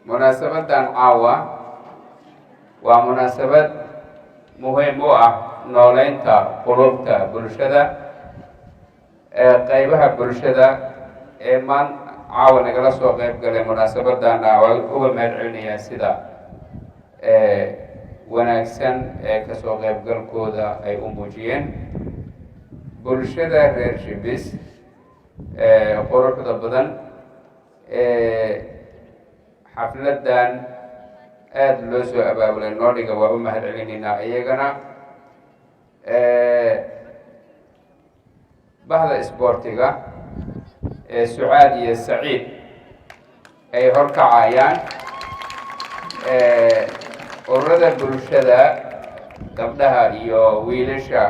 munaasabadan caawa waa munaasabad muhiim u ah nooleynta qulubta bulshada qaybaha bulshada ee caawa nagala soo qayb galay munaasabadan waa uga mahad celinayaa sida wanaagsan ee kasoo qaybgalkooda ay u muujiyeen bulshada reer Shibis quruxda badan xafladan aad loo soo abaabulay noodhiga waa u mahad celinaynaa iyagana bahda isboortiga Sucaad iyo Saciid ay horkacayaan ururada bulshada gabdhaha iyo wiilasha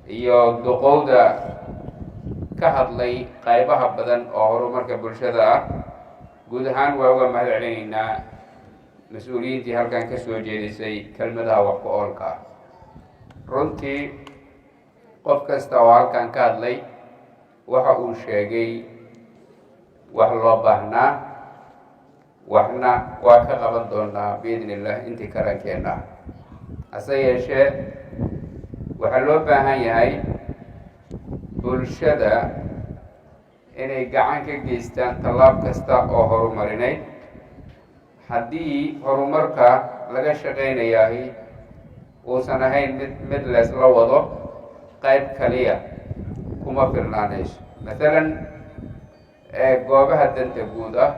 iyo duqowda ka hadlay qaybaha badan oo horumarka bulshada ah guud ahaan waa uga mahad celinaynaa mas-uuliyiintii halkan ka soo jeedisay kelmadaha wax ku oolka ah runtii qof kasta oo halkan ka hadlay waxa uu sheegay wax loo baahnaa waxna waa ka qaban doonaa biidn illah intii karankeenna hase yeeshee waxaa loo baahan yahay bulshada inay gacan ka geystaan tallaab kasta oo horumarineyd haddii horumarka laga shaqaynayahay uusan ahayn mid leesla wado qayb kaliya kuma filnaanayso maalan goobaha danta guud ah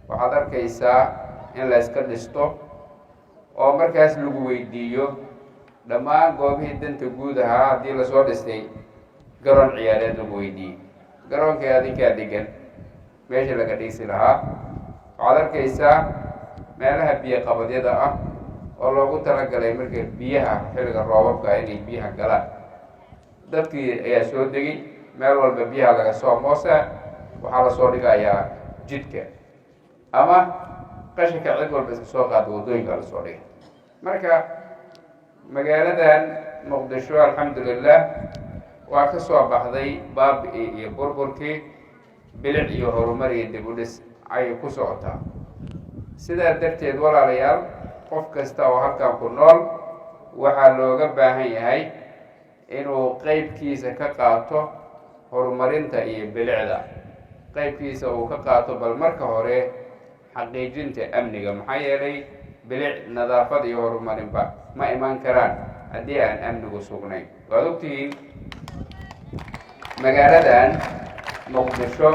waxaad arkaysaa in la iska dhisto oo markaas lagu weydiiyo dhammaan goobihii danta guud ahaa haddii lasoo dhistay garoon ciyaareed lagu weydiiyey garoonkii adinkaa degan meesha laga dhigsi lahaa waxaad arkaysaa meelaha biyo qabadyada ah oo loogu talagalay marka biyaha xilliga roobabka inay biyaha galaan dadkii ayaa soo degay meel walba biyaha laga soo moosa waxaa lasoo dhigayaa jidka ama qashinka cid walba iska soo qaada waddooyinka lasoo dhigay marka magaaladan muqdisho alxamdulilah waa ka soo baxday baabi-ii iyo burburkii bilic iyo horumar iyo dib u dhis ayay ku socotaa sidaa darteed walaalayaal qof kasta oo halkan ku nool waxaa looga baahan yahay inuu qeybkiisa ka qaato horumarinta iyo bilicda qeybkiisa uu ka qaato bal marka hore xaqiijinta amniga maxaa yeelay bilic nadaafad iyo horumarinba ma imaan karaan haddii aan amnigu sugnayn waad ogtihiin magaaladan muqdisho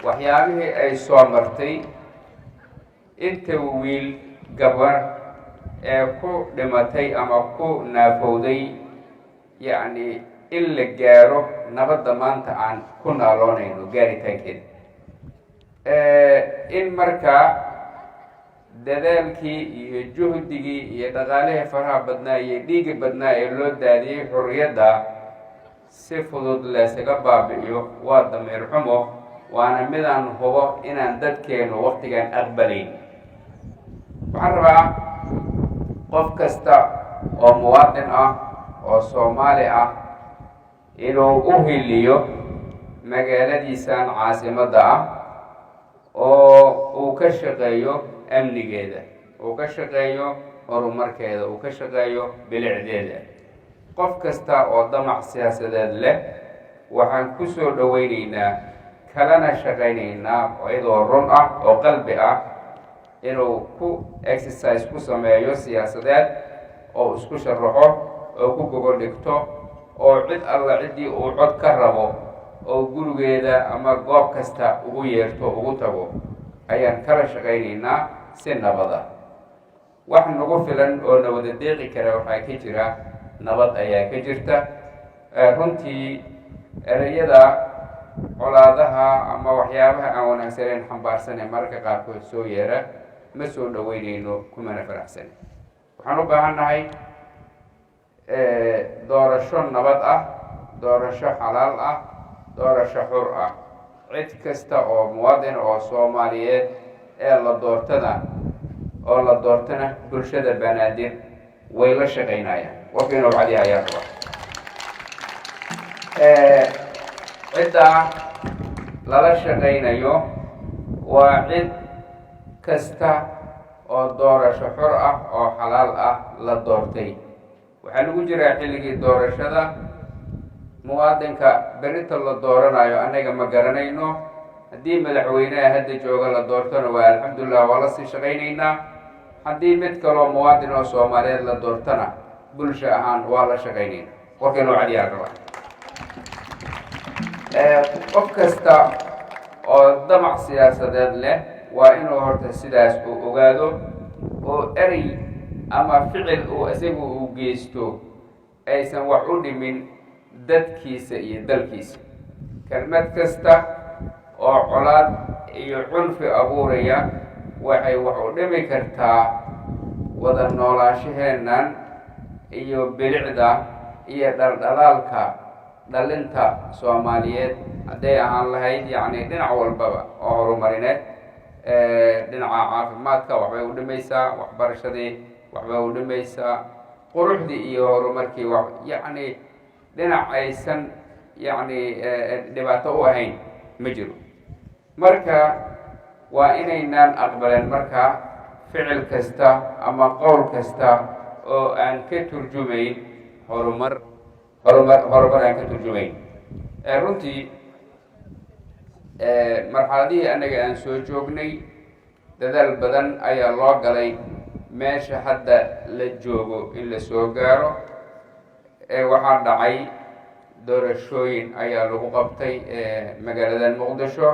waxyaabihii ay soo martay inta wiil gabar ee ku dhimatay ama ku naafowday yacni in la gaaro nabadda maanta aan ku naaloonayno gaaritaankeeda in markaa dadaalkii iyo juhdigii iyo dhaqaalihii faraha badnaa iyo dhiigga badnaa ee loo daadiyey xurriyadda si fudud laysaga baabi'iyo waa damiir xumo waana midaan hubo inaan dadkeenu waqtigan aqbalayn waxaan rabaa qof kasta oo muwaadin ah oo Soomaali ah inuu u hiliyo magaaladiisan caasimadda ah oo uu ka shaqeeyo amnigeeda uu ka shaqeeyo horumarkeeda uu ka shaqeeyo bilicdeeda qof kasta oo damac siyaasadeed leh waxaan ku soo dhawaynaynaa kalena shaqaynaynaa iyadoo run ah oo qalbi ah inuu ku exercise ku sameeyo siyaasadeed oo isku sharaxo oo ku gogol dhigto oo cid alla ciddii uu cod ka rabo oo gurigeeda ama goob kasta ugu yeerto ugu tago ayaan kala shaqaynaynaa si nabada wax nagu filan oo nabada deeqi kara waxaa ka jira nabad ayaa ka jirta runtii ereyada colaadaha ama waxyaabaha aan wanaagsaneyn xambaarsanee mararka qaarkood soo yeera ma soo dhaweynayno kumana faraxsan waxaan u baahannahay doorasho nabad ah doorasho xalaal ah doorasho xur ah cid kasta oo muwaadin oo Soomaaliyeed ee la doortana bulshada banaadir way la shaqaynayaan وفينا بعدها يا رب cidda lala shaqaynayo waa cid kasta oo doorasho xor ah oo xalaal ah la doortay. waxaa lagu jiraa xilligii doorashada. muwaadinka berita la dooranayo annaga ma garanayno. haddii madaxweynaha hadda jooga la doortona waa alxamdulilah, waa la sii shaqaynaynaa. haddii mid kaloo muwaadin oo soomaaliyeed la doortana bulsho ahaan waa la shaqaynaynaa. warka noo cadiyaa rabaa. qof kasta oo damac siyaasadeed leh waa inuu horta sidaas uu ogaado oo erey ama ficil uu isagu uu geysto aysan wax u dhimin dadkiisa iyo dalkiisa. kelmad kasta oo colaad iyo cunfi abuuraya waxay wax u dhimi kartaa wada noolaashaheennan iyo bilicda iyo dhaldhalaalka dhalinta soomaaliyeed hadday ahaan lahayd yacni dhinac walbaba oo horumarineed. dhinaca caafimaadka waxbay u dhimaysaa, waxbarashadii waxbay u dhimaysaa, quruxdii iyo horumarkii yacni dhinac aysan yacni dhibaato u ahayn ma jiro. marka waa inaynaan aqbaleen marka ficil kasta ama qowl kasta oo aan ka turjumayn horumar aan ka turjumayn. runtii marxaladihii annaga aan soo joognay dadaal badan ayaa loo galay meesha hadda la joogo in la soo gaaro. waxaa dhacay doorashooyin ayaa lagu qabtay magaalada muqdisho.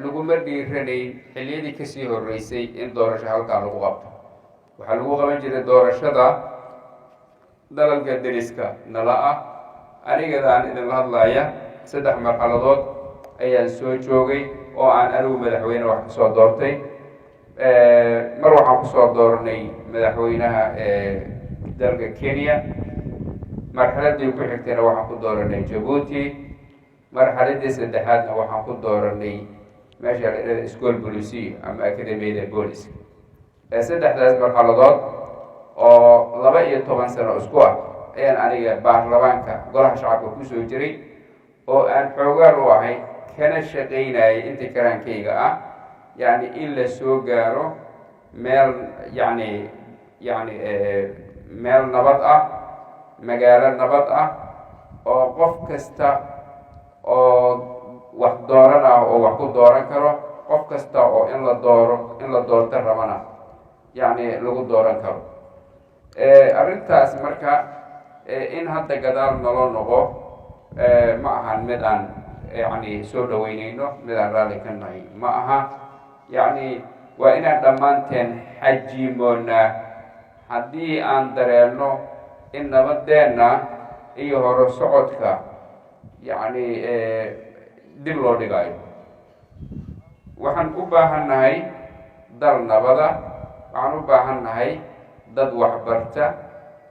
laguma dhiiranayn xilliyadii kasii horeysay in doorasho halkaa lagu qabto. waxaa lagu qaban jiray doorashada dalalka deriska nala ah. anigadaan idinla hadlaya 3 marxaladood ayaan soo joogay oo aan anigu madaxweyne wax kasoo doortay. mar waxaan kusoo dooranay madaxweynaha dalka Kenya. marxaladii ku xigtayna waxaan ku dooranay Djibouti. marxaladii saddexaadna waxaan ku dooranay meesha la yidhahdo school police ama akademiyada booliska. saddexdaas marxaladood oo 12 sano isku ah ayaan aniga baarlamaanka golaha shacabka kusoo jiray oo aan xoogaan u ahay kana shaqaynayay intii karaankayga ah yacni in la soo gaaro meel meel nabad ah, magaalo nabad ah oo qof kasta oo wax dooran ah oo wax ku dooran karo, qof kasta oo in la doorto rabana yacni lagu dooran karo. arrintaas marka in hadda gadaal naloo noqo ma ahan mid aan yacni soo dhaweynayno, mid aan raalli ka nahay ma aha. yacni waa inaan dhammaanteen xajiimoonaa haddii aan dareerno in nabadeenna iyo horo socodka yacni dib loo dhigayo. waxaan u baahannahay dal nabada, waxaan u baahannahay dad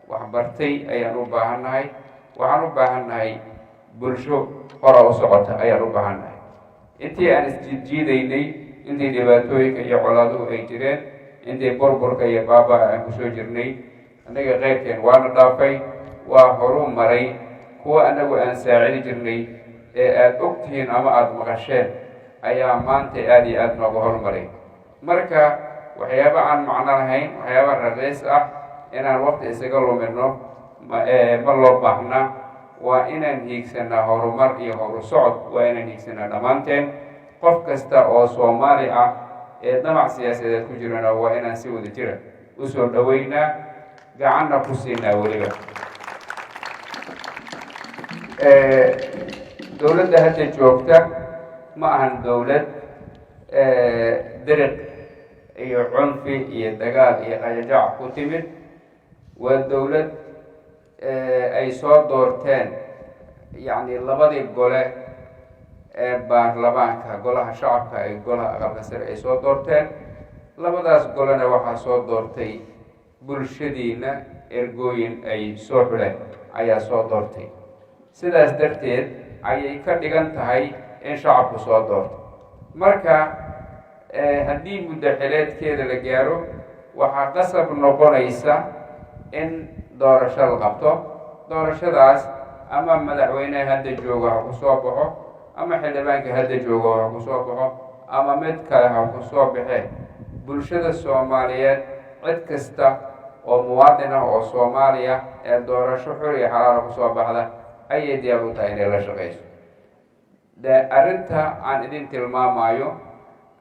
waxbartay ayaan u baahannahay. waxaan u baahannahay bulsho hora u socota ayaan u baahannahay. intii aan isjiidaynay, intii dhibaatooyinka iyo colaaduhu ay jireen, intii burburka iyo baabaa aan kusoo jirnay, annaga keyrkeen waana dhaafay, waa horu maray. kuwa annagu aan saacidi jirnay ee aada og tihiin ama aada maqasheen ayaa maanta aada iyo aada nooga hormaray. marka waxyaaba aan macno lahayn, waxyaaba raqiis ah inaan waqti isaga lumino ma loo baahna. waa inaan hiigsanaa horumar iyo horu socod, waa inaan hiigsanaa dhammaanteen. qof kasta oo Soomaali ah ee damac siyaasadeed ku jirana waa inaan si wada jira u soo dhaweynaa, gacanna ku siinaa. weliba dowladda hadda joogta ma ahan dowlad diriq iyo cunfi iyo dagaal iyo qajajac ku timid. waa dowlad ay soo doorteen yacni labadii gole ee baarlamaanka, golaha shacabka iyo golaha aqalka sare ay soo doorteen. labadaas golena waxaa soo doortay bulshadiina, ergooyin ay soo xuleen ayaa soo doortay. sidaas darteed ayay ka dhigan tahay in shacabku soo doorto. marka haddii muddo xileedkeeda la gaaro waxaa qasab noqonaysa in doorasho la qabto. doorashadaas ama madaxweyneha hadda jooga ha ku soo baxo, ama xildhibaanka hadda jooga ha ku soo baxo, ama mid kale ha ku soo baxee bulshada Soomaaliyeed cid kasta oo muwaadin ah oo Soomaaliya ee doorasho xor iyo xalaal ku soo baxda ayay diyaar u tahay inay la shaqeyso arrinta aan idin tilmaamayo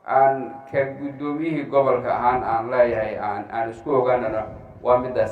aan ka guddoomiyihii gobolka ahaan aan leeyahay aan isku ogaanana waa midaas